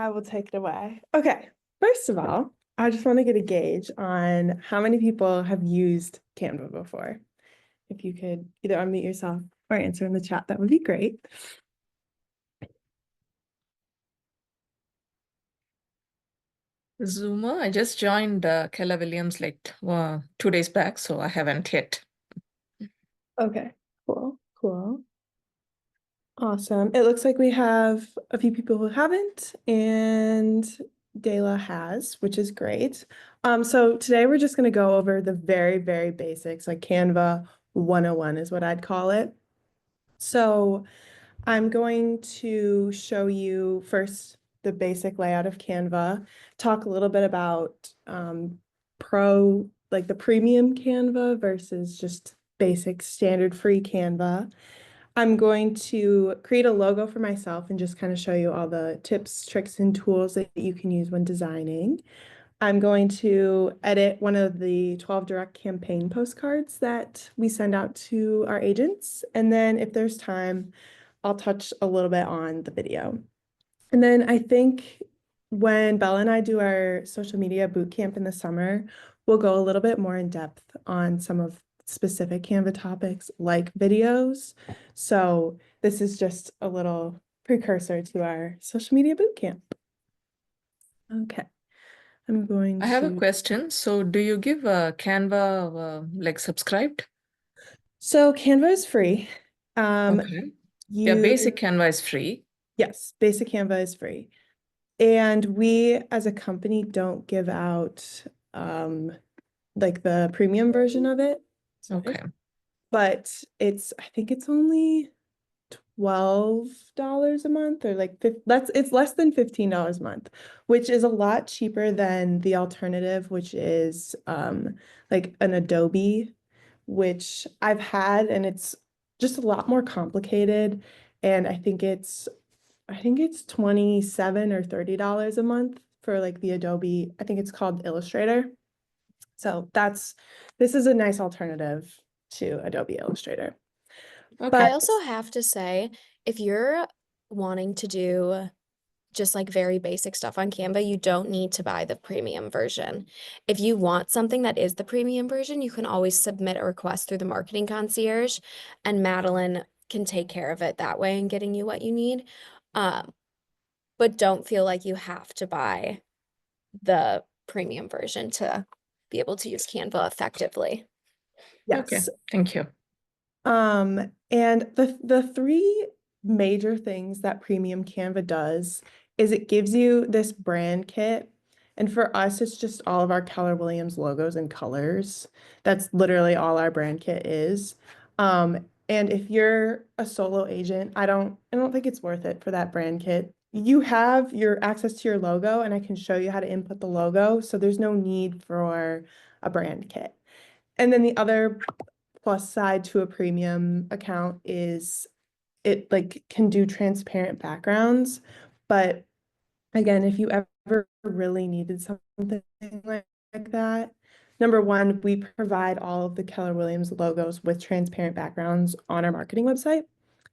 I will take it away. Okay, first of all, I just want to get a gauge on how many people have used Canva before. If you could either unmute yourself or answer in the chat, that would be great. Zoomer, I just joined Keller Williams like 2 days back, so I haven't yet. Okay, cool. Awesome. It looks like we have a few people who haven't, and Dayla has, which is great. So today we're just going to go over the very basics, like Canva 101 is what I'd call it. So I'm going to show you first the basic layout of Canva, talk a little bit about like the premium Canva versus just basic standard free Canva. I'm going to create a logo for myself and just kind of show you all the tips, tricks, and tools that you can use when designing. I'm going to edit one of the 12 direct campaign postcards that we send out to our agents. And then if there's time, I'll touch a little bit on the video. And then I think when Bella and I do our social media boot camp in the summer, we'll go a little bit more in depth on some of specific Canva topics like videos. So this is just a little precursor to our social media boot camp. Okay, I'm going I have a to. question. So, do you give Canva like subscribed? So Canva is free. Okay. Yeah, You, basic Canva is free. yes, basic Canva is free. And we as a company don't give out like the premium version of it. Sorry. Okay. But I think it's only $12 a month or like it's less than $15 a month, which is a lot cheaper than the alternative, which is like an Adobe, which I've had, and it's just a lot more complicated. And I think it's 27 or $30 a month for like the Adobe. I think it's called Illustrator. So this is a nice alternative to Adobe Illustrator. Okay. But I also have to say, if you're wanting to do just like very basic stuff on Canva, you don't need to buy the premium version. If you want something that is the premium version, you can always submit a request through the marketing concierge, and Madeline can take care of it that way and getting you what you need. But don't feel like you have to buy the premium version to be able to use Canva effectively. Okay. yes. Thank you. And the three major things that premium Canva does is it gives you this brand kit. And for us, it's just all of our Keller Williams logos and colors. That's literally all our brand kit is. And if you're a solo agent, I don't think it's worth it for that brand kit. You have your access to your logo, and I can show you how to input the logo. So there's no need for a brand kit. And then the other plus side to a premium account is it like can do transparent backgrounds. But again, if you ever really needed something like that, number one, we provide all of the Keller Williams logos with transparent backgrounds on our marketing website.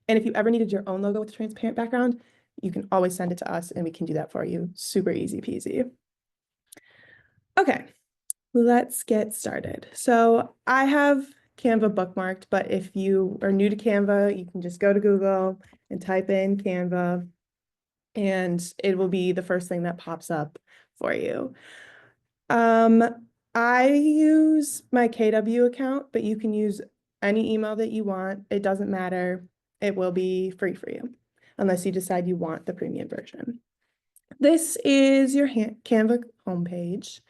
And if you ever needed your own logo with a transparent background, you can always send it to us and we can do that for you. Super easy peasy. Okay, let's get started. So I have Canva bookmarked, but if you are new to Canva, you can just go to Google and type in Canva, and it will be the first thing that pops up for you. I use my KW account, but you can use any email that you want. It doesn't matter. It will be free for you, unless you decide you want the premium version. This is your Canva homepage.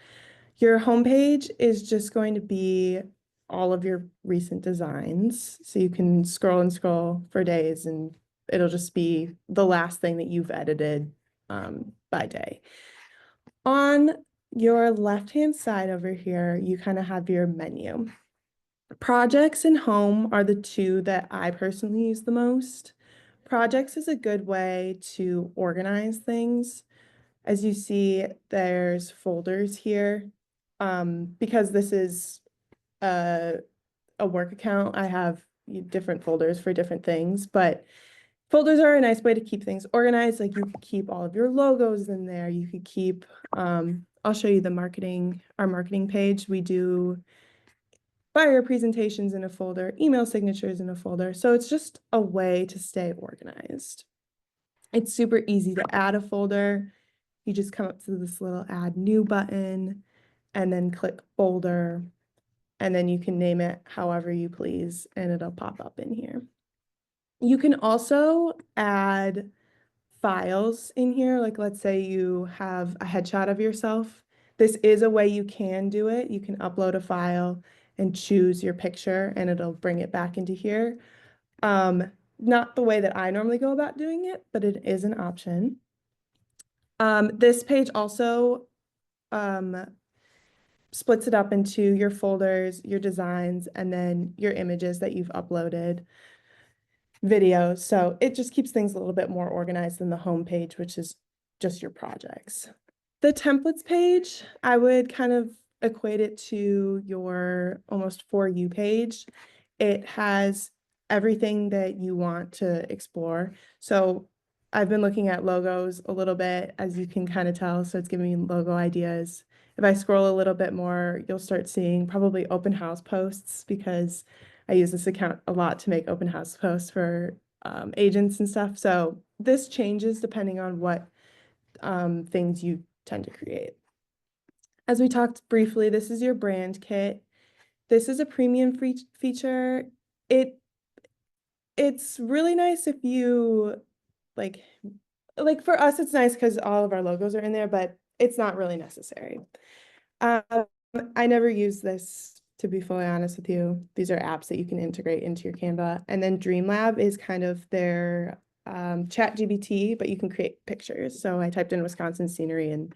Your homepage is just going to be all of your recent designs. So you can scroll and scroll for days and it'll just be the last thing that you've edited by day. On your left-hand side over here, you kind of have your menu. Projects and home are the two that I personally use the most. Projects is a good way to organize things. As you see, there's folders here. Because this is a work account, I have different folders for different things, but Folders are a nice way to keep things organized. Like you could keep all of your logos in there. You could keep, I'll show you our marketing page. We do buyer presentations in a folder, email signatures in a folder. So it's just a way to stay organized. It's super easy to add a folder. You just come up to this little add new button and then click folder, and then you can name it however you please and it'll pop up in here. You can also add files in here. Like let's say you have a headshot of yourself. This is a way you can do it. You can upload a file and choose your picture and it'll bring it back into here. Not the way that I normally go about doing it, but it is an option. This page also splits it up into your folders, your designs, and then your images that you've uploaded, videos. So it just keeps things a little bit more organized than the home page, which is just your projects. The templates page, I would kind of equate it to your almost For You page. It has everything that you want to explore. So I've been looking at logos a little bit, as you can kind of tell. So it's giving me logo ideas. If I scroll a little bit more, you'll start seeing probably open house posts, because I use this account a lot to make open house posts for agents and stuff. So this changes depending on what things you tend to create. As we talked briefly, this is your brand kit. This is a premium feature. It's really nice if you like for us, it's nice because all of our logos are in there, but it's not really necessary. I never use this, to be fully honest with you. These are apps that you can integrate into your Canva. And then Dreamlab is kind of their ChatGPT, but you can create pictures. So I typed in Wisconsin scenery and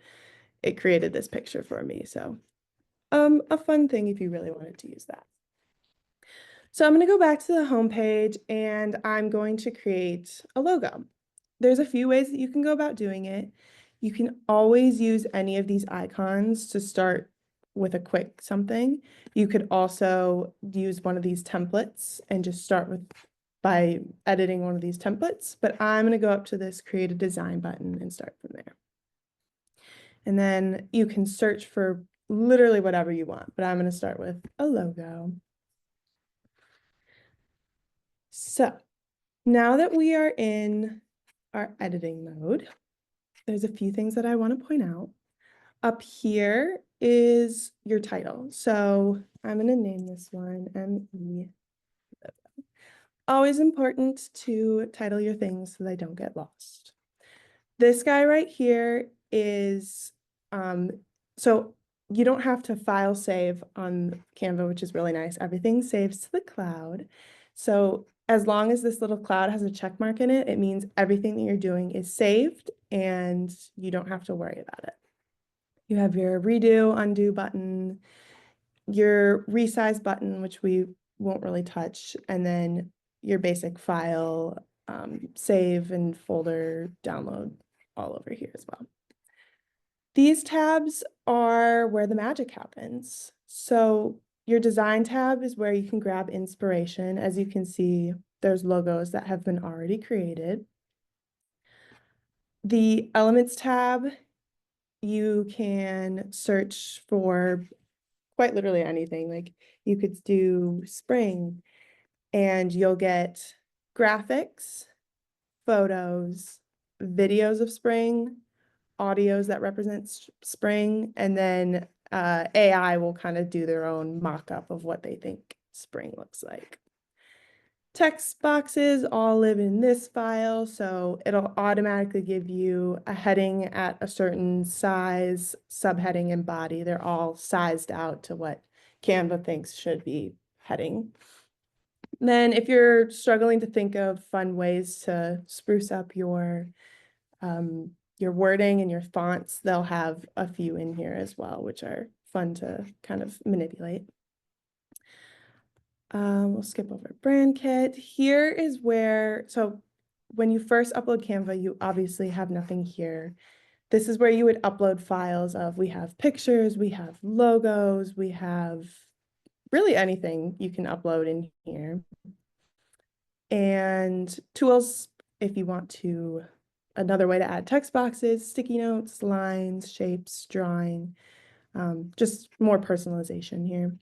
it created this picture for me. So a fun thing if you really wanted to use that. So I'm going to go back to the home page and I'm going to create a logo. There's a few ways that you can go about doing it. You can always use any of these icons to start with a quick something. You could also use one of these templates and just start by editing one of these templates, but I'm going to go up to this create a design button and start from there. And then you can search for literally whatever you want, but I'm going to start with a logo. So now that we are in our editing mode, there's a few things that I want to point out. Up here is your title. So I'm going to name this one ME. Always important to title your things so they don't get lost. This guy right here is, so you don't have to file save on Canva, which is really nice. Everything saves to the cloud. So as long as this little cloud has a check mark in it, it means everything that you're doing is saved and you don't have to worry about it. You have your redo, undo button, your resize button, which we won't really touch, and then your basic file, save and folder download all over here as well. These tabs are where the magic happens. So your design tab is where you can grab inspiration. As you can see, there's logos that have been already created. The elements tab, you can search for quite literally anything. Like you could do spring and you'll get graphics, photos, videos of spring, audios that represent spring, and then AI will kind of do their own mock-up of what they think spring looks like. Text boxes all live in this file, so it'll automatically give you a heading at a certain size, subheading, and body. They're all sized out to what Canva thinks should be heading. Then if you're struggling to think of fun ways to spruce up your wording and your fonts, they'll have a few in here as well, which are fun to kind of manipulate. We'll skip over brand kit. Here is where, so when you first upload Canva, you obviously have nothing here. This is where you would upload files of, we have pictures, we have logos, we have really anything you can upload in here. And tools if you want to, another way to add text boxes, sticky notes, lines, shapes, drawing, just more personalization here.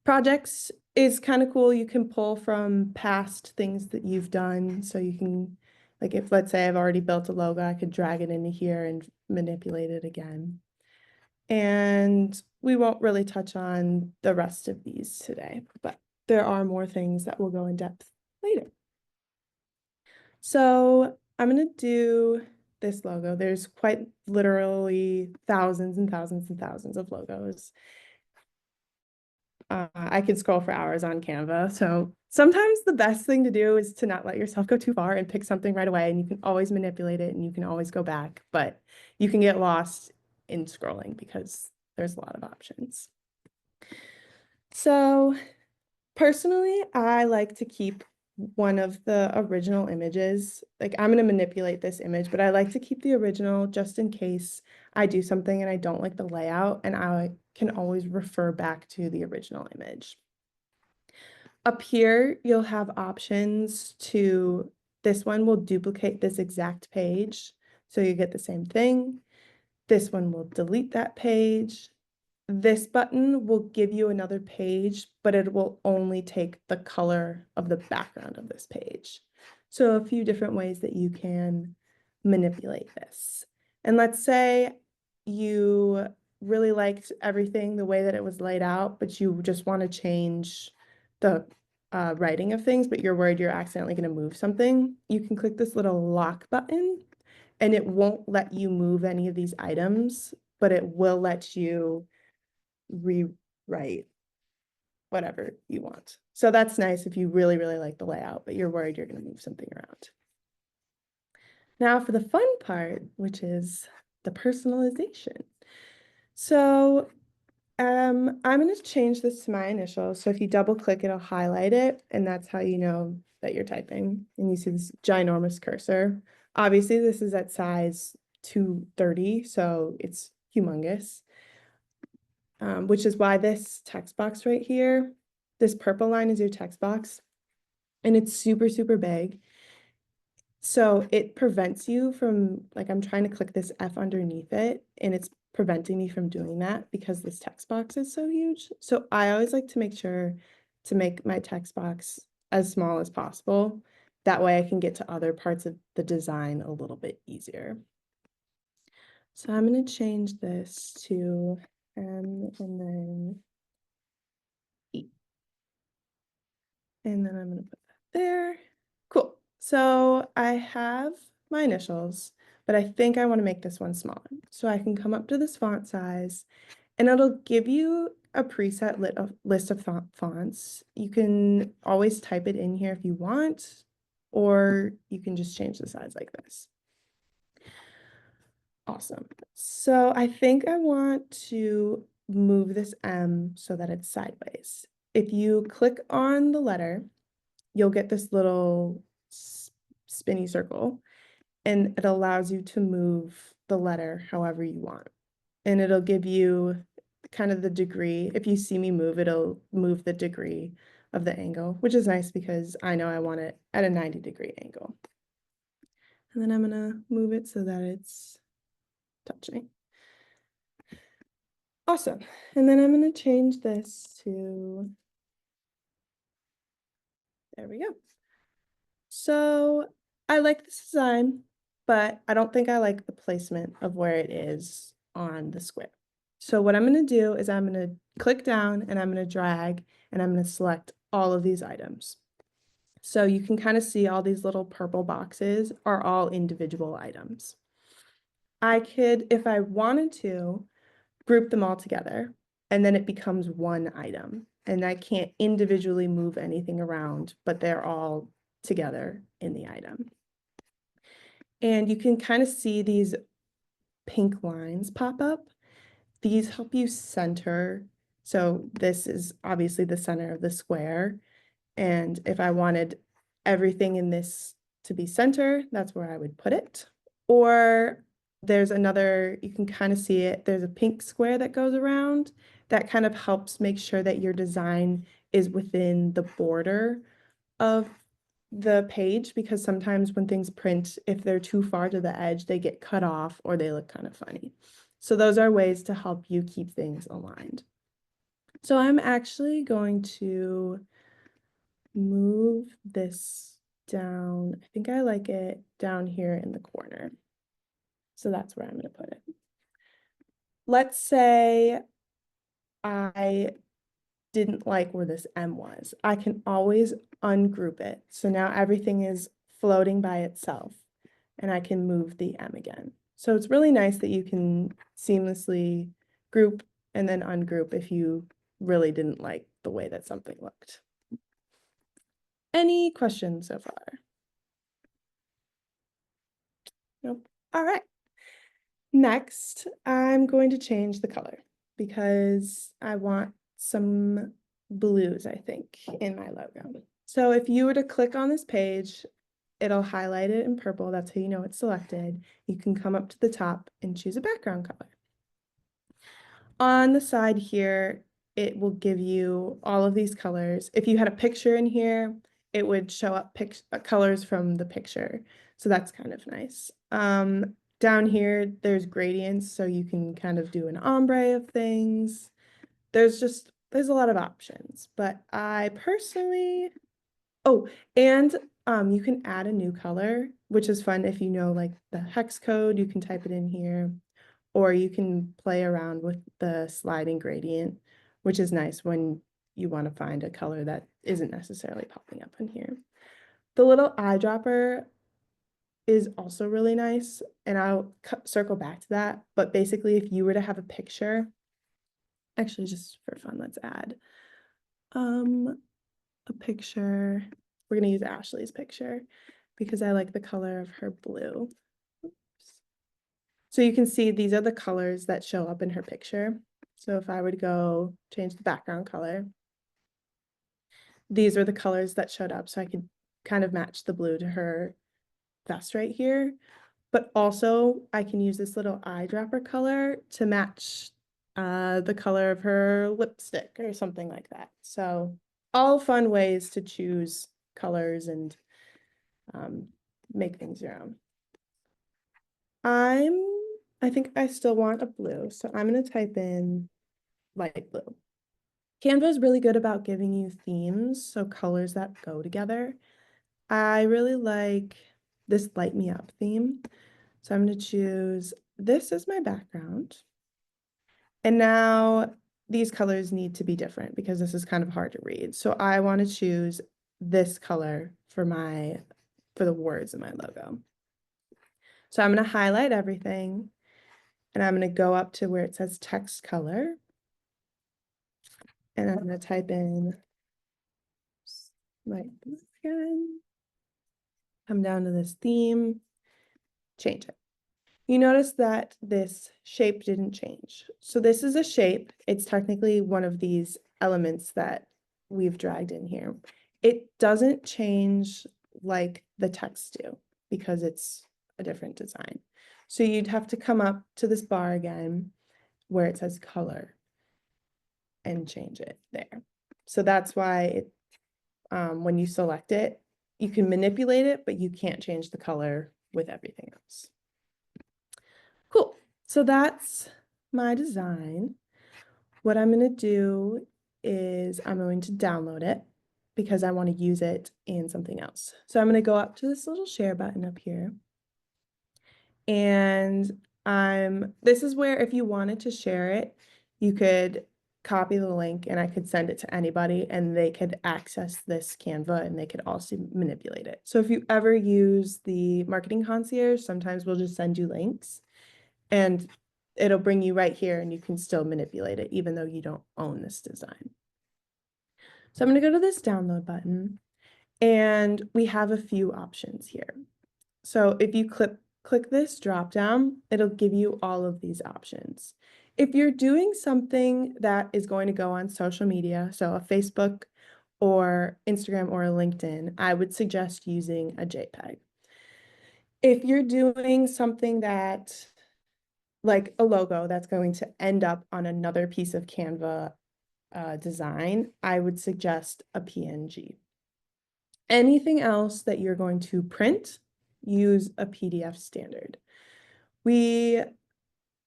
Projects is kind of cool. You can pull from past things that you've done. So you can, like if let's say I've already built a logo, I could drag it into here and manipulate it again. And we won't really touch on the rest of these today, but there are more things that will go in depth later. So I'm going to do this logo. There's quite literally thousands and thousands and thousands of logos. I could scroll for hours on Canva. So sometimes the best thing to do is to not let yourself go too far and pick something right away. And you can always manipulate it and you can always go back, but you can get lost in scrolling because there's a lot of options. So personally, I like to keep one of the original images. Like I'm going to manipulate this image, but I like to keep the original just in case I do something and I don't like the layout, and I can always refer back to the original image. Up here, you'll have options to, this one will duplicate this exact page, so you get the same thing. This one will delete that page. This button will give you another page, but it will only take the color of the background of this page. So a few different ways that you can manipulate this. And let's say you really liked everything the way that it was laid out, but you just want to change the writing of things, but you're worried you're accidentally going to move something. You can click this little lock button and it won't let you move any of these items, but it will let you rewrite whatever you want. So that's nice if you really, really like the layout, but you're worried you're going to move something around. Now for the fun part, which is the personalization. So I'm going to change this to my initials. So if you double click, it'll highlight it, and that's how you know that you're typing. And you see this ginormous cursor. Obviously, this is at size 230, so it's humongous. Which is why this text box right here, this purple line is your text box, and it's super, super big. So it prevents you from, like, I'm trying to click this F underneath it, and it's preventing me from doing that because this text box is so huge. So I always like to make sure to make my text box as small as possible. That way I can get to other parts of the design a little bit easier. So I'm going to change this to M and then E. And then I'm going to put that there. Cool. So I have my initials, but I think I want to make this one smaller. So I can come up to this font size and it'll give you a preset list of fonts. You can always type it in here if you want, or you can just change the size like this. Awesome. So I think I want to move this M so that it's sideways. If you click on the letter, you'll get this little spinny circle, and it allows you to move the letter however you want. And it'll give you kind of the degree. If you see me move, it'll move the degree of the angle, which is nice because I know I want it at a 90-degree angle. And then I'm gonna move it so that it's touching. Awesome. And then I'm going to change this to, there we go. So I like this design, but I don't think I like the placement of where it is on the square. So what I'm going to do is I'm going to click down and I'm going to drag and I'm going to select all of these items. So you can kind of see all these little purple boxes are all individual items. I could, if I wanted to, group them all together, and then it becomes one item. And I can't individually move anything around, but they're all together in the item. And you can kind of see these pink lines pop up. These help you center. So this is obviously the center of the square. And if I wanted everything in this to be center, that's where I would put it. Or there's another, you can kind of see it, there's a pink square that goes around that kind of helps make sure that your design is within the border of the page because sometimes when things print, if they're too far to the edge, they get cut off or they look kind of funny. So those are ways to help you keep things aligned. So I'm actually going to move this down. I think I like it down here in the corner. So that's where I'm going to put it. Let's say I didn't like where this M was. I can always ungroup it. So now everything is floating by itself and I can move the M again. So it's really nice that you can seamlessly group and then ungroup if you really didn't like the way that something looked. Any questions so far? Nope. All right. Next, I'm going to change the color because I want some blues, I think, in my logo. So if you were to click on this page, it'll highlight it in purple. That's how you know it's selected. You can come up to the top and choose a background color. On the side here, it will give you all of these colors. If you had a picture in here, it would show up colors from the picture. So that's kind of nice. Down here, there's gradients, so you can kind of do an ombre of things. There's a lot of options, but I personally, oh, and you can add a new color, which is fun if you know like the hex code, you can type it in here, or you can play around with the sliding gradient, which is nice when you want to find a color that isn't necessarily popping up in here. The little eyedropper is also really nice, and I'll circle back to that. But basically, if you were to have a picture, actually just for fun, let's add a picture. We're gonna use Ashley's picture because I like the color of her blue. Oops. So you can see these are the colors that show up in her picture. So if I were to go change the background color, these are the colors that showed up. So I could kind of match the blue to her vest right here. But also I can use this little eyedropper color to match the color of her lipstick or something like that. So all fun ways to choose colors and make things your own. I think I still want a blue, so I'm going to type in light blue. Canva is really good about giving you themes, so colors that go together. I really like this light me up theme. So I'm going to choose this as my background. And now these colors need to be different because this is kind of hard to read. So I want to choose this color for the words in my logo. So I'm going to highlight everything and I'm going to go up to where it says text color. And I'm going to type in light blue again. Come down to this theme, change it. You notice that this shape didn't change. So this is a shape. It's technically one of these elements that we've dragged in here. It doesn't change like the text do because it's a different design. So you'd have to come up to this bar again where it says color and change it there. So that's why it, when you select it, you can manipulate it, but you can't change the color with everything else. Cool. So that's my design. What I'm going to do is I'm going to download it because I want to use it in something else. So I'm going to go up to this little share button up here. And this is where if you wanted to share it, you could copy the link and I could send it to anybody and they could access this Canva and they could also manipulate it. So if you ever use the marketing concierge, sometimes we'll just send you links and it'll bring you right here and you can still manipulate it even though you don't own this design. So I'm going to go to this download button and we have a few options here. So if you click this drop down, it'll give you all of these options. If you're doing something that is going to go on social media, so a Facebook or Instagram or a LinkedIn, I would suggest using a JPEG. If you're doing something that like a logo that's going to end up on another piece of Canva design, I would suggest a PNG. Anything else that you're going to print, use a PDF standard. We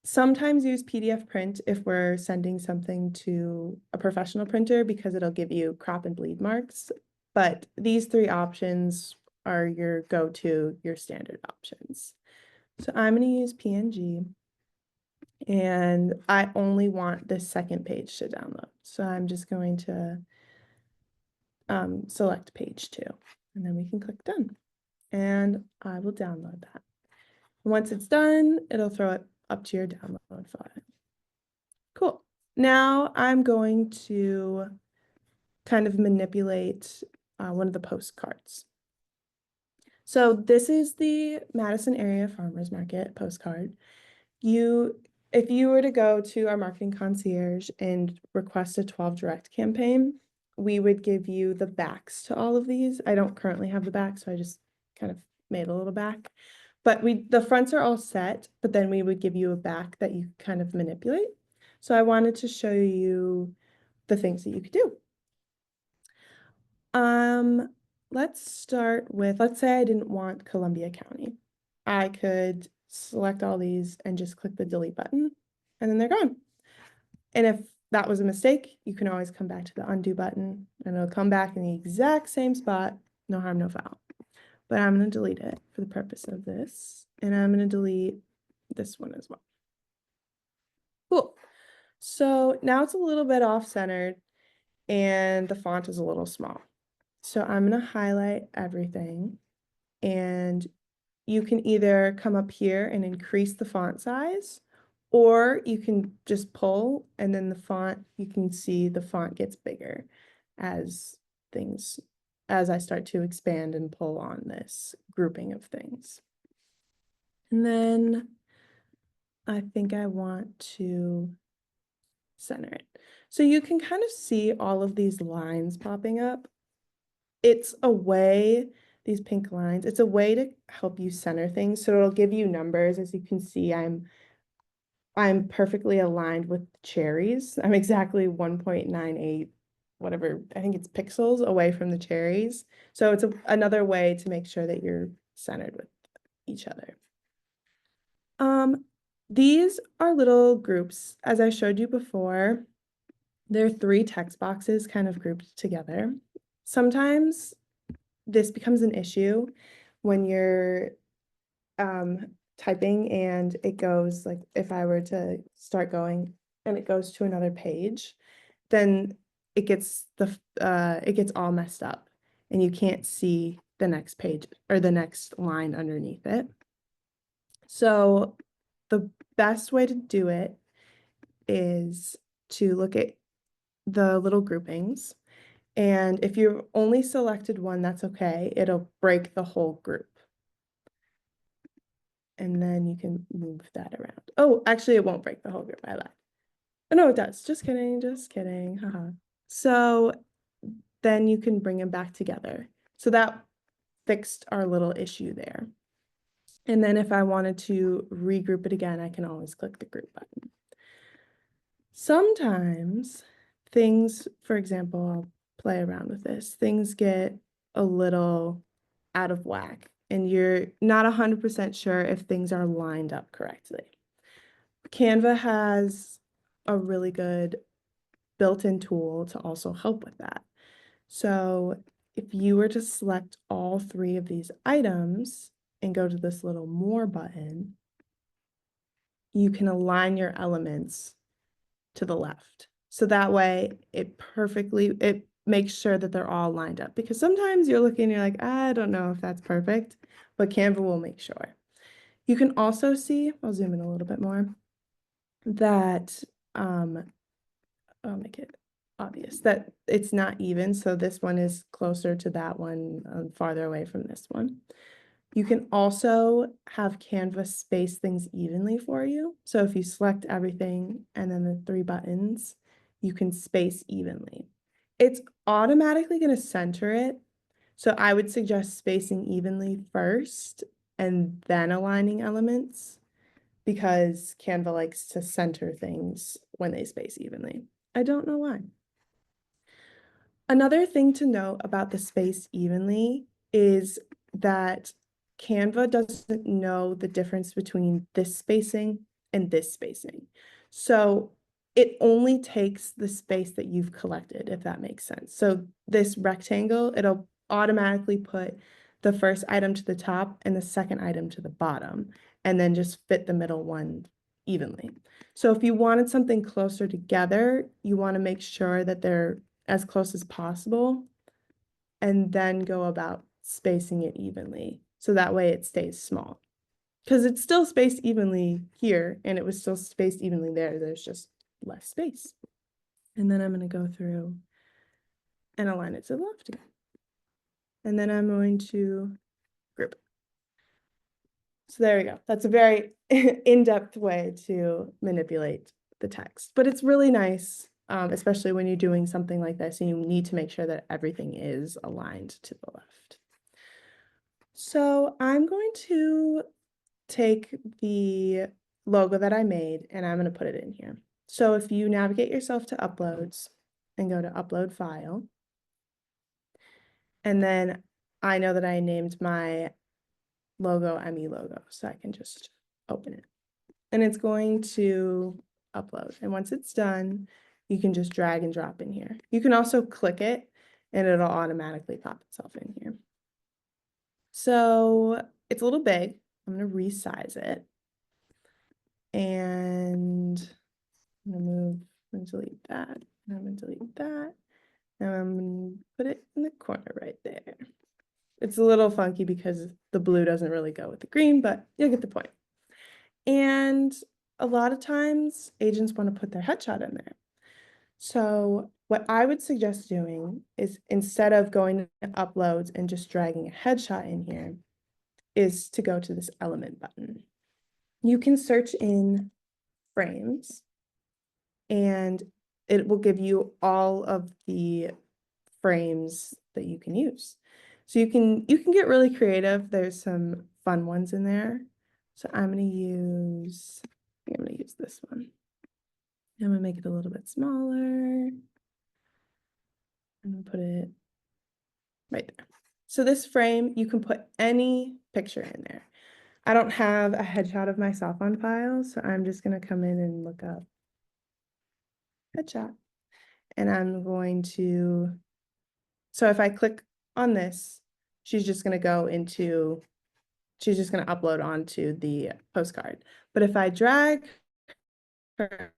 sometimes use PDF print if we're sending something to a professional printer because it'll give you crop and bleed marks. But these three options are your go-to, your standard options. So I'm going to use PNG. And I only want this second page to download. So I'm just going to select page 2, and then we can click done. And I will download that. Once it's done, it'll throw it up to your download file. Cool. Now I'm going to kind of manipulate one of the postcards. So this is the Madison Area Farmers Market postcard. If you were to go to our marketing concierge and request a 12 direct campaign, we would give you the backs to all of these. I don't currently have the back, so I just kind of made a little back. But the fronts are all set, but then we would give you a back that you kind of manipulate. So I wanted to show you the things that you could do. Let's start with, let's say I didn't want Columbia County. I could select all these and just click the delete button, and then they're gone. And if that was a mistake, you can always come back to the undo button and it'll come back in the exact same spot, no harm, no foul. But I'm going to delete it for the purpose of this, and I'm going to delete this one as well. Cool. So now it's a little bit off-centered and the font is a little small. So I'm going to highlight everything, and you can either come up here and increase the font size, or you can just pull and then the font, you can see the font gets bigger as I start to expand and pull on this grouping of things. And then I think I want to center it. So you can kind of see all of these lines popping up. It's a way, these pink lines, it's a way to help you center things. So it'll give you numbers. As you can see, I'm perfectly aligned with cherries. I'm exactly 1.98, whatever, I think it's pixels away from the cherries. So it's another way to make sure that you're centered with each other. These are little groups. As I showed you before, there are 3 text boxes kind of grouped together. Sometimes this becomes an issue when you're typing and it goes, like if I were to start going and it goes to another page, then it gets all messed up and you can't see the next page or the next line underneath it. So the best way to do it is to look at the little groupings. And if you've only selected one, that's okay. It'll break the whole group. And then you can move that around. Oh, actually, it won't break the whole group. I lied. Oh, no, it does. Just kidding. Just kidding. Haha. So then you can bring them back together. So that fixed our little issue there. And then if I wanted to regroup it again, I can always click the group button. Sometimes things, for example, I'll play around with this, things get a little out of whack and you're not 100% sure if things are lined up correctly. Canva has a really good built-in tool to also help with that. So if you were to select all 3 of these items and go to this little more button, you can align your elements to the left. So that way it makes sure that they're all lined up, because sometimes you're looking and you're like, I don't know if that's perfect, but Canva will make sure. You can also see, I'll zoom in a little bit more, that I'll make it obvious that it's not even. So this one is closer to that one, farther away from this one. You can also have Canva space things evenly for you. So if you select everything and then the 3 buttons, you can space evenly. It's automatically going to center it. So I would suggest spacing evenly first and then aligning elements, because Canva likes to center things when they space evenly. I don't know why. Another thing to note about the space evenly is that Canva doesn't know the difference between this spacing and this spacing. So it only takes the space that you've collected, if that makes sense. So this rectangle, it'll automatically put the first item to the top and the second item to the bottom, and then just fit the middle one evenly. So if you wanted something closer together, you want to make sure that they're as close as possible, and then go about spacing it evenly. So that way it stays small. Because it's still spaced evenly here, and it was still spaced evenly there. There's just less space. And then I'm going to go through and align it to the left again. And then I'm going to group it. So there we go. That's a very in-depth way to manipulate the text, but it's really nice, especially when you're doing something like this and you need to make sure that everything is aligned to the left. So I'm going to take the logo that I made and I'm going to put it in here. So if you navigate yourself to uploads and go to upload file, and then I know that I named my logo ME logo, so I can just open it. And it's going to upload. And once it's done, you can just drag and drop in here. You can also click it and it'll automatically pop itself in here. So it's a little big. I'm going to resize it. And I'm going to move and delete that. And I'm going to delete that. And I'm going to put it in the corner right there. It's a little funky because the blue doesn't really go with the green, but you'll get the point. And a lot of times agents want to put their headshot in there. So what I would suggest doing is, instead of going to uploads and just dragging a headshot in here, is to go to this element button. You can search in frames and it will give you all of the frames that you can use. So you can get really creative. There's some fun ones in there. So I'm going to use this one. I'm going to make it a little bit smaller. I'm going to put it right there. So this frame, you can put any picture in there. I don't have a headshot of myself on file, so I'm just going to come in and look up headshot. And I'm going to, so if I click on this, she's just going to upload onto the postcard. But if I drag her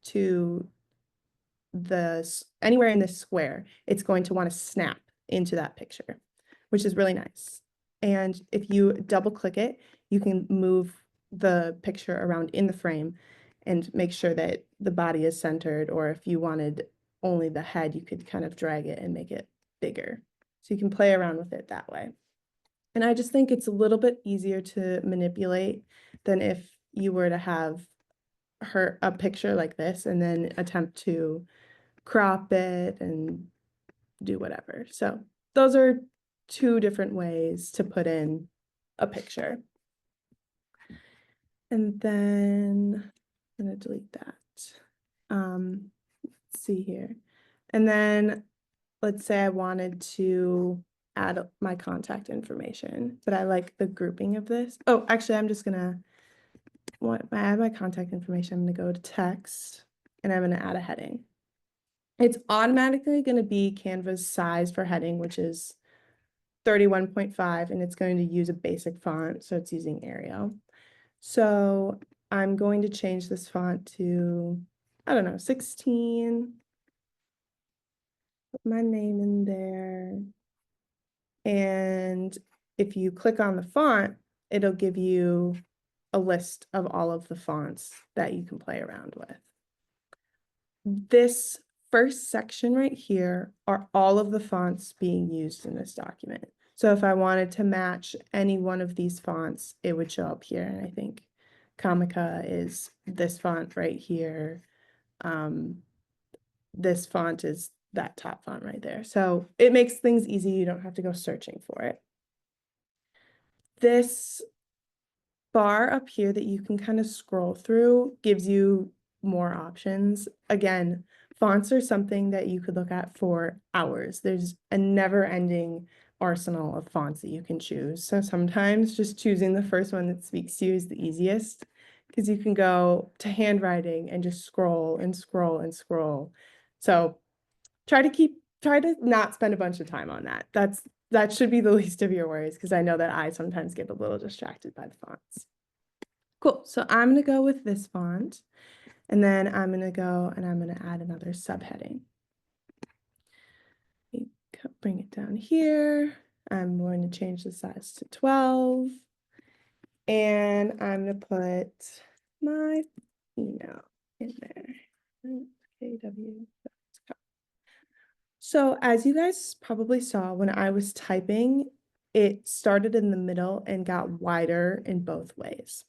to anywhere in this square, it's going to want to snap into that picture, which is really nice. And if you double click it, you can move the picture around in the frame and make sure that the body is centered, or if you wanted only the head, you could kind of drag it and make it bigger. So you can play around with it that way. And I just think it's a little bit easier to manipulate than if you were to have a picture like this and then attempt to crop it and do whatever. So those are two different ways to put in a picture. And then I'm going to delete that. Let's see here. And then let's say I wanted to add my contact information, but I like the grouping of this. Oh, actually, I'm just gonna add my contact information. I'm gonna go to text and I'm gonna add a heading. It's automatically gonna be Canva's size for heading, which is 31.5, and it's going to use a basic font, so it's using Arial. So I'm going to change this font to, I don't know, 16. Put my name in there. And if you click on the font, it'll give you a list of all of the fonts that you can play around with. This first section right here are all of the fonts being used in this document. So if I wanted to match any one of these fonts, it would show up here. And I think Comica is this font right here. This font is that top font right there. So it makes things easy. You don't have to go searching for it. This bar up here that you can kind of scroll through gives you more options. Again, fonts are something that you could look at for hours. There's a never-ending arsenal of fonts that you can choose. So sometimes just choosing the first one that speaks to you is the easiest, because you can go to handwriting and just scroll and scroll and scroll. So try to not spend a bunch of time on that. That should be the least of your worries, because I know that I sometimes get a little distracted by the fonts. Cool. So I'm going to go with this font, and then I'm going to go and I'm going to add another subheading. Bring it down here. I'm going to change the size to 12, and I'm going to put my email in there. KW. So as you guys probably saw, when I was typing, it started in the middle and got wider in both ways.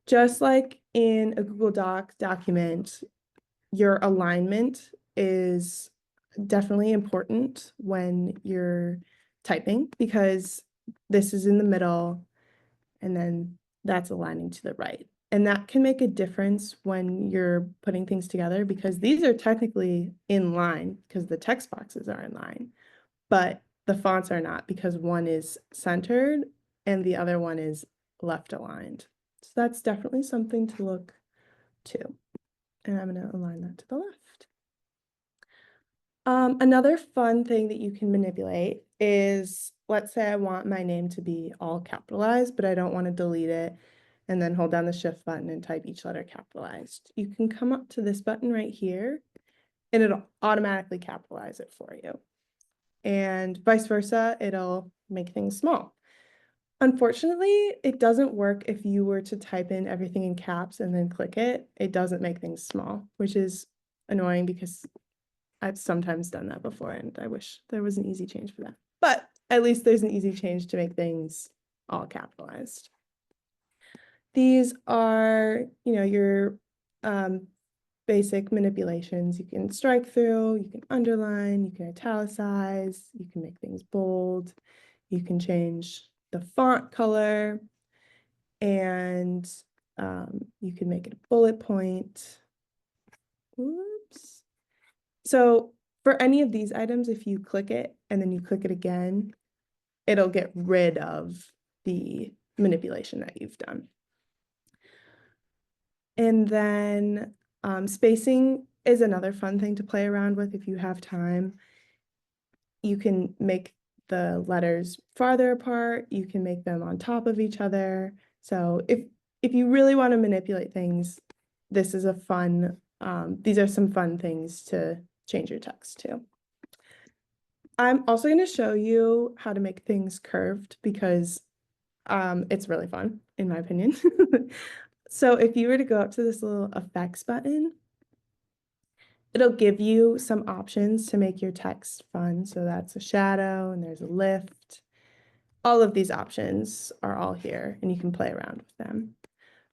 Just like in a Google Doc document, your alignment is definitely important when you're typing, because this is in the middle and then that's aligning to the right. And that can make a difference when you're putting things together, because these are technically in line because the text boxes are in line, but the fonts are not, because one is centered and the other one is left aligned. So that's definitely something to look to. And I'm going to align that to the left. Another fun thing that you can manipulate is, let's say I want my name to be all capitalized, but I don't want to delete it and then hold down the shift button and type each letter capitalized. You can come up to this button right here and it'll automatically capitalize it for you. And vice versa, it'll make things small. Unfortunately, it doesn't work if you were to type in everything in caps and then click it. It doesn't make things small, which is annoying because I've sometimes done that before, and I wish there was an easy change for that. But at least there's an easy change to make things all capitalized. These are, your basic manipulations. You can strike through, you can underline, you can italicize, you can make things bold, you can change the font color, and you can make it a bullet point. Oops. So for any of these items, if you click it and then you click it again, it'll get rid of the manipulation that you've done. And then spacing is another fun thing to play around with if you have time. You can make the letters farther apart, you can make them on top of each other. So if you really want to manipulate things, this is a fun, these are some fun things to change your text to. I'm also going to show you how to make things curved, because it's really fun, in my opinion. So if you were to go up to this little effects button, it'll give you some options to make your text fun. So that's a shadow and there's a lift. All of these options are all here and you can play around with them.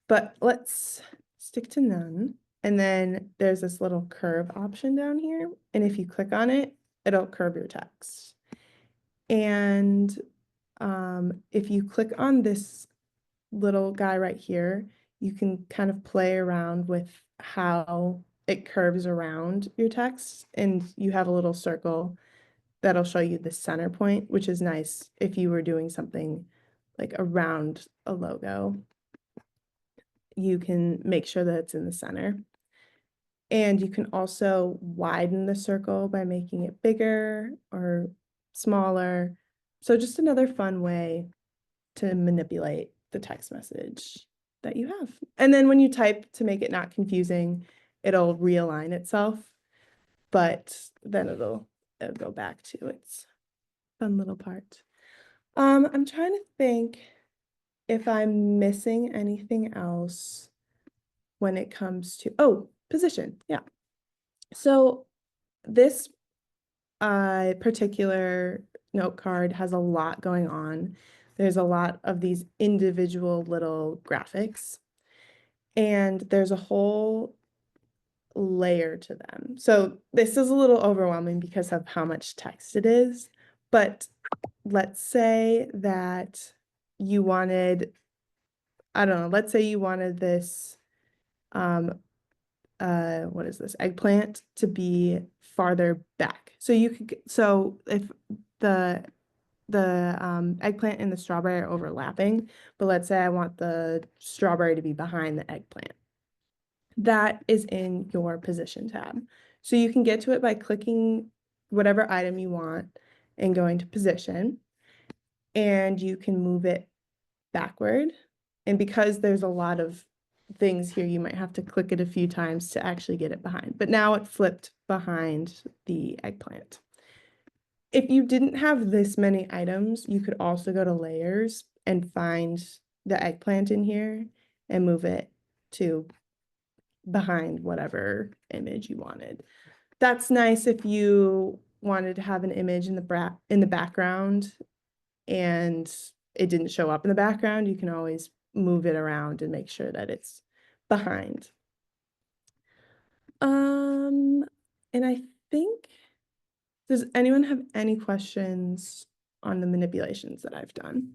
But let's stick to none. And then there's this little curve option down here. And if you click on it, it'll curve your text. And if you click on this little guy right here, you can kind of play around with how it curves around your text, and you have a little circle that'll show you the center point, which is nice if you were doing something like around a logo. You can make sure that it's in the center. And you can also widen the circle by making it bigger or smaller. So just another fun way to manipulate the text message that you have. And then when you type, to make it not confusing, it'll realign itself, but then it'll go back to its fun little part. I'm trying to think if I'm missing anything else when it comes to, position. Yeah. So this particular note card has a lot going on. There's a lot of these individual little graphics, and there's a whole layer to them. So this is a little overwhelming because of how much text it is, but let's say that you wanted, I don't know, let's say you wanted this what is this, eggplant to be farther back. So you could, so if the eggplant and the strawberry are overlapping, but let's say I want the strawberry to be behind the eggplant. That is in your position tab. So you can get to it by clicking whatever item you want and going to position, and you can move it backward. And because there's a lot of things here, you might have to click it a few times to actually get it behind. But now it flipped behind the eggplant. If you didn't have this many items, you could also go to layers and find the eggplant in here and move it to behind whatever image you wanted. That's nice if you wanted to have an image in the background and it didn't show up in the background. You can always move it around and make sure that it's behind. And I think, does anyone have any questions on the manipulations that I've done?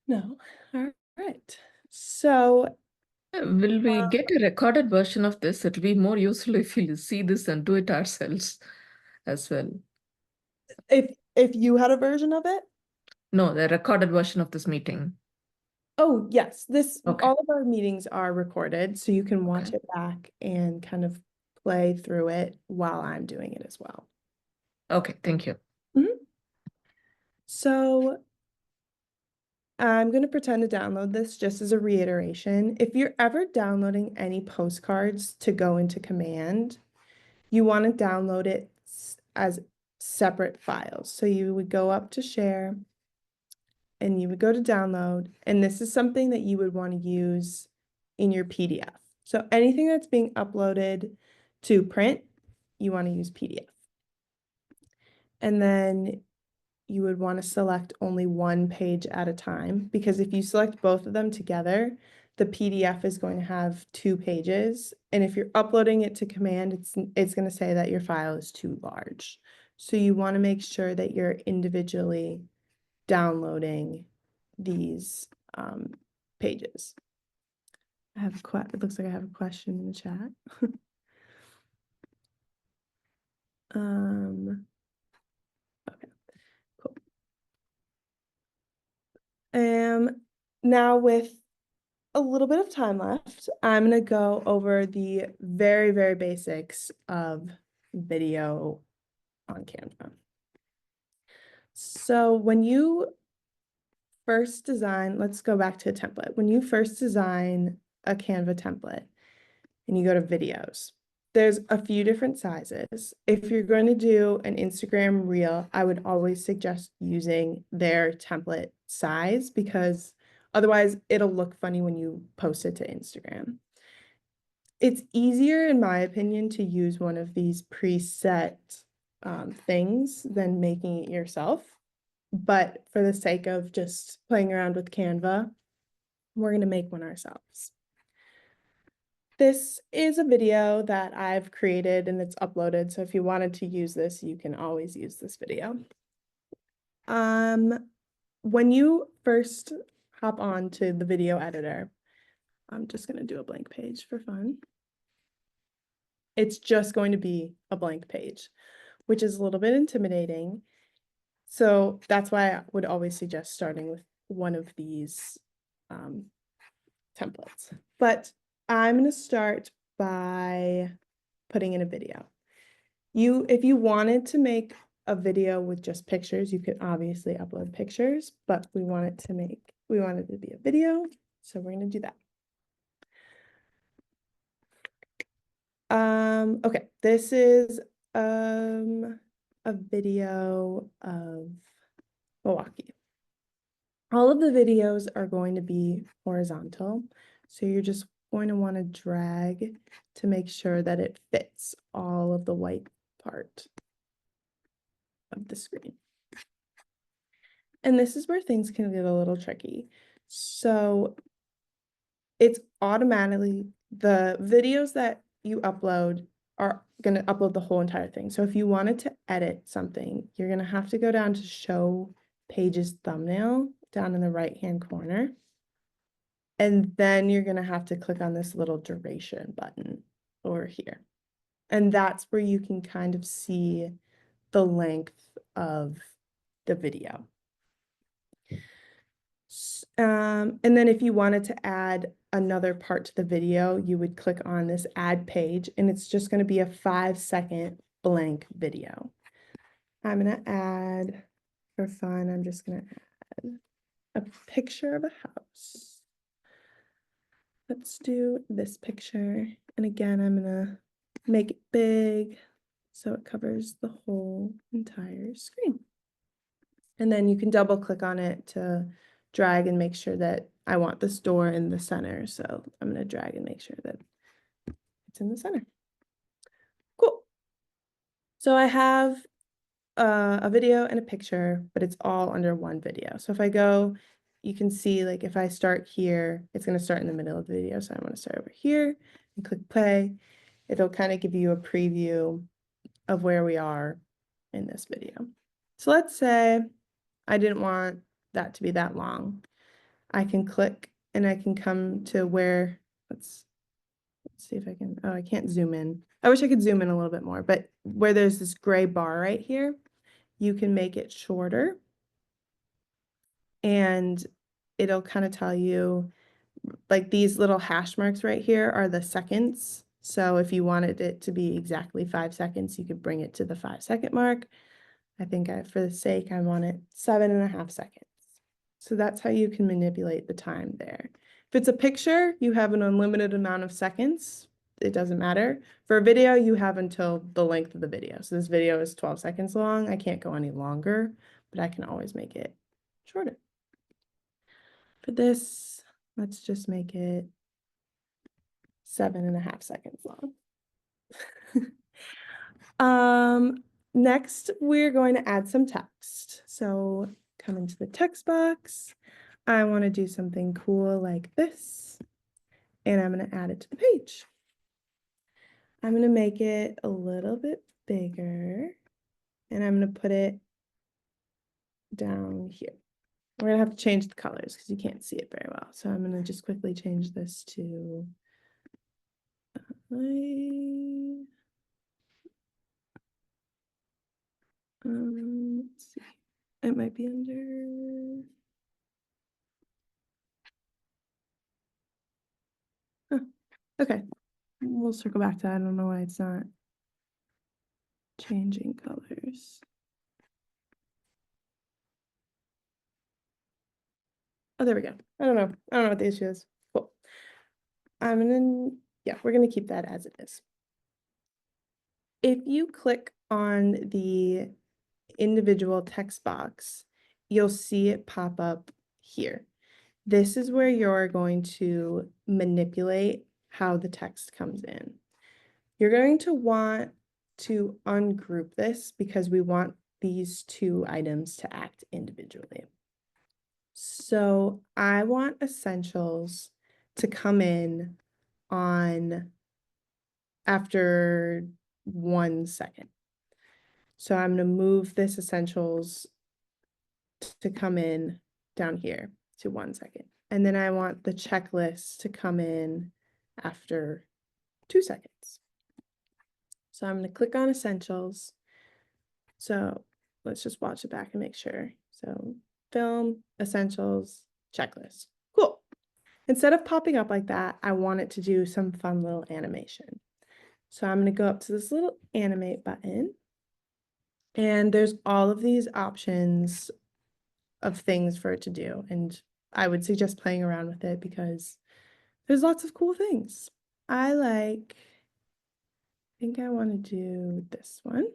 No. All right. So Will we get a recorded version of this? It'll be more useful if we see this and do it ourselves as well. if you had a version of it? No, the recorded version of this meeting. Oh, yes. Okay. All of our meetings are recorded, so you can watch Okay. it back and kind of play through it while I'm doing it as well. Okay, thank you. So I'm going to pretend to download this just as a reiteration. If you're ever downloading any postcards to go into Command, you want to download it as separate files. So you would go up to Share, and you would go to download, and this is something that you would want to use in your PDF. So anything that's being uploaded to print, you want to use PDF. And then you would want to select only one page at a time, because if you select both of them together, the PDF is going to have 2 pages. And if you're uploading it to Command, it's going to say that your file is too large. So you want to make sure that you're individually downloading these pages. It looks like I have a question in the chat. Okay, cool. Now with a little bit of time left, I'm gonna go over the very, very basics of video on Canva. So when you first design, let's go back to a template. When you first design a Canva template and you go to videos, there's a few different sizes. If you're going to do an Instagram reel, I would always suggest using their template size, because otherwise it'll look funny when you post it to Instagram. It's easier, in my opinion, to use one of these preset things than making it yourself. But for the sake of just playing around with Canva, we're going to make one ourselves. This is a video that I've created and it's uploaded. So if you wanted to use this, you can always use this video. When you first hop on to the video editor, I'm just going to do a blank page for fun. It's just going to be a blank page, which is a little bit intimidating. So that's why I would always suggest starting with one of these templates. But I'm going to start by putting in a video. If you wanted to make a video with just pictures, you could obviously upload pictures, but we wanted to be a video, so we're going to do that. Okay, this is a video of Milwaukee. All of the videos are going to be horizontal, so you're just going to want to drag to make sure that it fits all of the white part of the screen. And this is where things can get a little tricky. So it's automatically, the videos that you upload are going to upload the whole entire thing. So if you wanted to edit something, you're going to have to go down to show pages thumbnail down in the right-hand corner. And then you're gonna have to click on this little duration button over here. And that's where you can kind of see the length of the video. And then if you wanted to add another part to the video, you would click on this add page, and it's just going to be a 5-second blank video. I'm going to add, for fun, I'm just going to add a picture of a house. Let's do this picture. And again, I'm going to make it big so it covers the whole entire screen. And then you can double click on it to drag and make sure that I want this door in the center. So I'm going to drag and make sure that it's in the center. Cool. So I have a video and a picture, but it's all under one video. So if I go, you can see like if I start here, it's going to start in the middle of the video. So I'm going to start over here and click play. It'll kind of give you a preview of where we are in this video. So let's say I didn't want that to be that long. I can click and I can come to where, let's see if I can, oh, I can't zoom in. I wish I could zoom in a little bit more, but where there's this gray bar right here, you can make it shorter and it'll kind of tell you, like these little hash marks right here are the seconds. So if you wanted it to be exactly 5 seconds, you could bring it to the 5-second mark. I think for the sake, I want it 7.5 seconds. So that's how you can manipulate the time there. If it's a picture, you have an unlimited amount of seconds. It doesn't matter. For a video, you have until the length of the video. So this video is 12 seconds long. I can't go any longer, but I can always make it shorter. For this, let's just make it 7.5 seconds long. Next, we're going to add some text. So come into the text box. I want to do something cool like this, and I'm going to add it to the page. I'm going to make it a little bit bigger, and I'm going to put it down here. We're going to have to change the colors because you can't see it very well. So I'm going to just quickly change this to let's see. It might be under. Okay, we'll circle back to that. I don't know why it's not changing colors. Oh, there we go. I don't know what the issue is. Cool. We're gonna keep that as it is. If you click on the individual text box, you'll see it pop up here. This is where you're going to manipulate how the text comes in. You're going to want to ungroup this because we want these two items to act individually. So I want essentials to come in on after 1 second. So I'm going to move this essentials to come in down here to 1 second. And then I want the checklist to come in after 2 seconds. So I'm going to click on essentials. So let's just watch it back and make sure. So film, essentials, checklist. Cool. Instead of popping up like that, I want it to do some fun little animation. So I'm going to go up to this little animate button. And there's all of these options of things for it to do. And I would suggest playing around with it because there's lots of cool things. I think I want to do this one.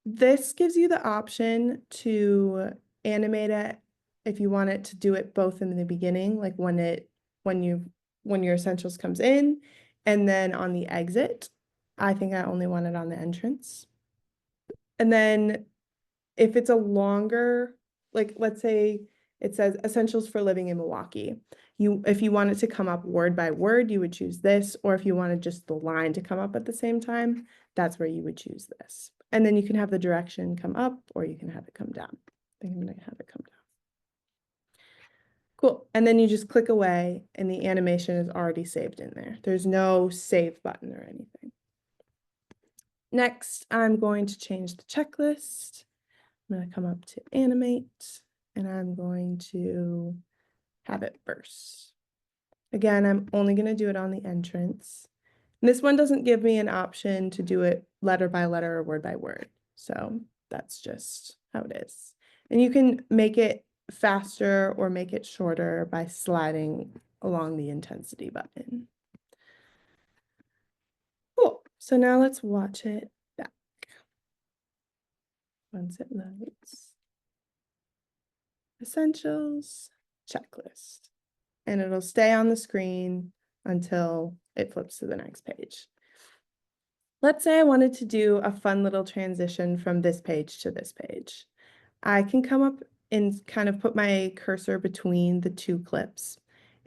This gives you the option to animate it if you want it to do it both in the beginning, like when your essentials comes in, and then on the exit. I think I only want it on the entrance. And then if it's a longer, like let's say it says essentials for living in Milwaukee. If you want it to come up word by word, you would choose this, or if you wanted just the line to come up at the same time, that's where you would choose this. And then you can have the direction come up or you can have it come down. I think I'm gonna have it come down. Cool. And then you just click away and the animation is already saved in there. There's no save button or anything. Next, I'm going to change the checklist. I'm going to come up to animate and I'm going to have it burst. Again, I'm only going to do it on the entrance. And this one doesn't give me an option to do it letter by letter or word by word. So that's just how it is. And you can make it faster or make it shorter by sliding along the intensity button. Cool. So now let's watch it back. Once it loads. Essentials, checklist. And it'll stay on the screen until it flips to the next page. Let's say I wanted to do a fun little transition from this page to this page. I can come up and kind of put my cursor between the two clips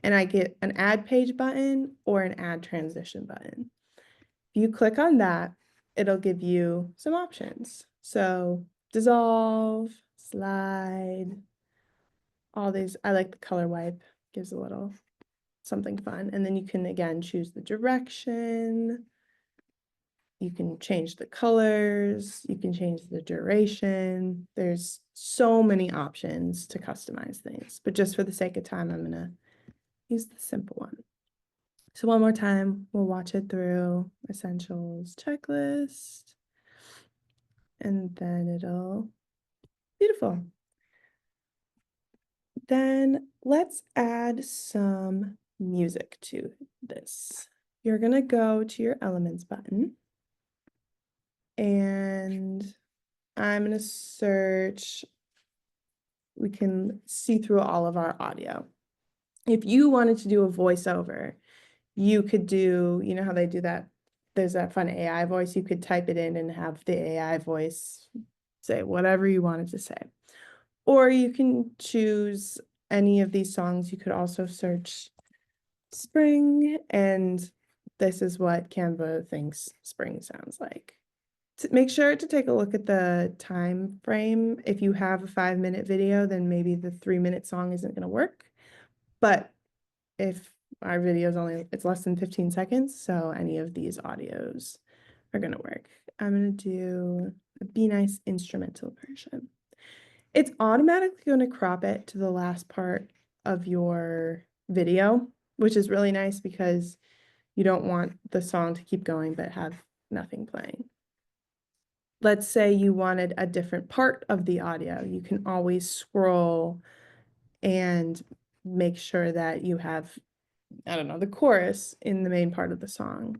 and I get an add page button or an add transition button. If you click on that, it'll give you some options. So dissolve, slide, all these. I like the color wipe, gives a little something fun. And then you can again choose the direction. You can change the colors, you can change the duration. There's so many options to customize things, but just for the sake of time, I'm gonna use the simple one. So one more time, we'll watch it through essentials checklist, and then it'll, beautiful. Then let's add some music to this. You're gonna go to your elements button, and I'm going to search. We can see through all of our audio. If you wanted to do a voiceover, you could do, you know how they do that? There's that fun AI voice. You could type it in and have the AI voice say whatever you wanted to say. Or you can choose any of these songs. You could also search spring, and this is what Canva thinks spring sounds like. Make sure to take a look at the time frame. If you have a 5-minute video, then maybe the 3-minute song isn't going to work. But if our video is it's less than 15 seconds, so any of these audios are going to work. I'm going to do a Be Nice instrumental version. It's automatically going to crop it to the last part of your video, which is really nice because you don't want the song to keep going but have nothing playing. Let's say you wanted a different part of the audio. You can always scroll and make sure that you have, I don't know, the chorus in the main part of the song.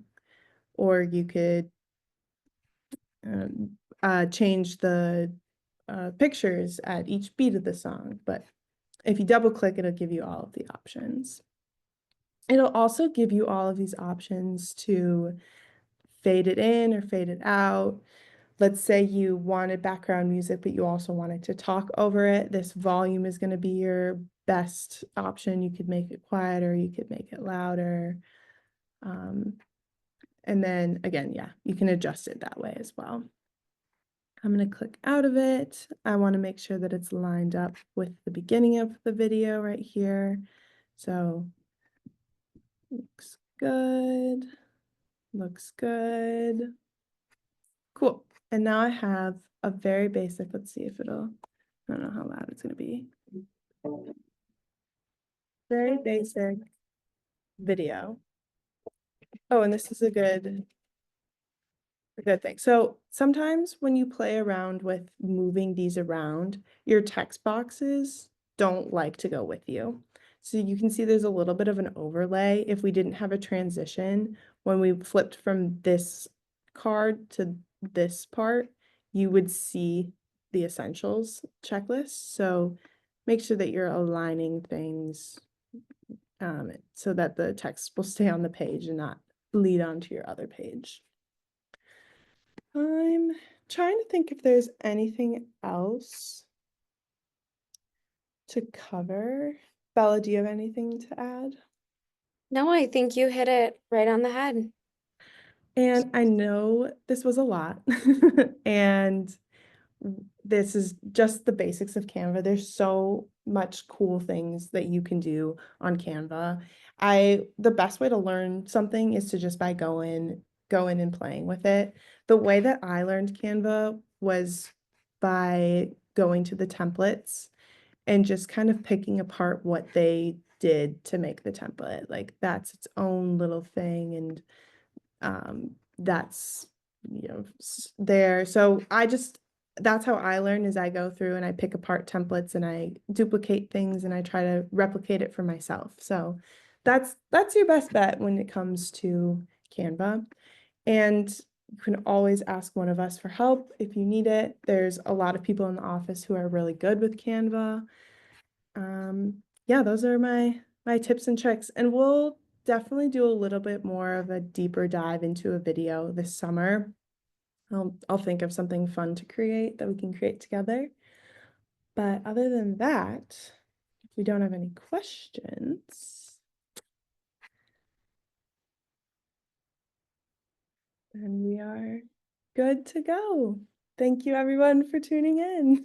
Or you could change the pictures at each beat of the song. But if you double click, it'll give you all of the options. It'll also give you all of these options to fade it in or fade it out. Let's say you wanted background music, but you also wanted to talk over it. This volume is going to be your best option. You could make it quieter, you could make it louder. And then again, yeah, you can adjust it that way as well. I'm going to click out of it. I want to make sure that it's lined up with the beginning of the video right here. So looks good. Looks good. Cool. And now I have a very basic, let's see if it'll, I don't know how loud it's going to be. Very basic video. Oh, and this is a good thing. So sometimes when you play around with moving these around, your text boxes don't like to go with you. So you can see there's a little bit of an overlay. If we didn't have a transition, when we flipped from this card to this part, you would see the essentials checklist. So make sure that you're aligning things so that the text will stay on the page and not bleed onto your other page. I'm trying to think if there's anything else to cover. Bella, do you have anything to add? No, I think you hit it right on the head. And I know this was a lot, and this is just the basics of Canva. There's so much cool things that you can do on Canva. The best way to learn something is to just by go in and playing with it. The way that I learned Canva was by going to the templates and just kind of picking apart what they did to make the template. Like that's its own little thing, and that's there. So that's how I learn, is I go through and I pick apart templates and I duplicate things and I try to replicate it for myself. So that's your best bet when it comes to Canva. And you can always ask one of us for help if you need it. There's a lot of people in the office who are really good with Canva. Yeah, those are my tips and tricks, and we'll definitely do a little bit more of a deeper dive into a video this summer. I'll think of something fun to create that we can create together. But other than that, if we don't have any questions, then we are good to go. Thank you everyone for tuning in.